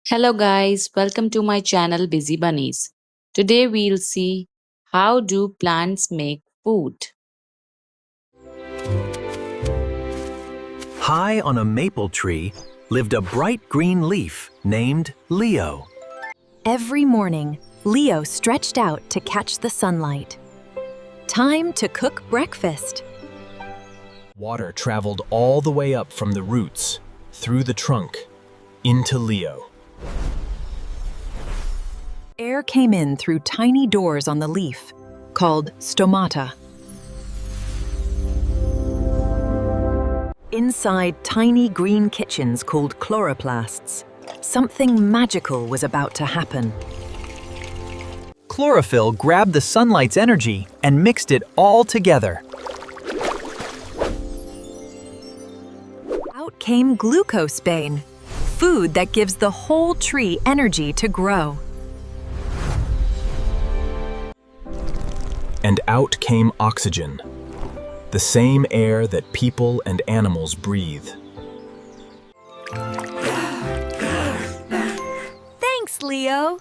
Hello guys, welcome to my channel Busy Bunnies. Today we'll see how do plants make food. High on a maple tree lived a bright green leaf named Leo. Every morning, Leo stretched out to catch the sunlight. Time to cook breakfast. Water traveled all the way up from the roots, through the trunk, into Leo. Air came in through tiny doors on the leaf, called stomata. Inside tiny green kitchens called chloroplasts, something magical was about to happen. Chlorophyll grabbed the sunlight's energy and mixed it all together. Out came glucospain, food that gives the whole tree energy to grow. And out came oxygen, the same air that people and animals breathe. Thanks, Leo!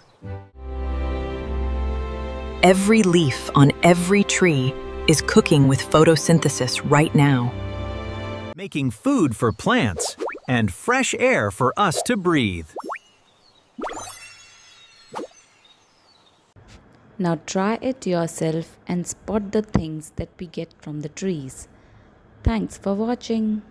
Every leaf on every tree is cooking with photosynthesis right now. Making food for plants and fresh air for us to breathe. Now try it yourself and spot the things that we get from the trees. Thanks for watching.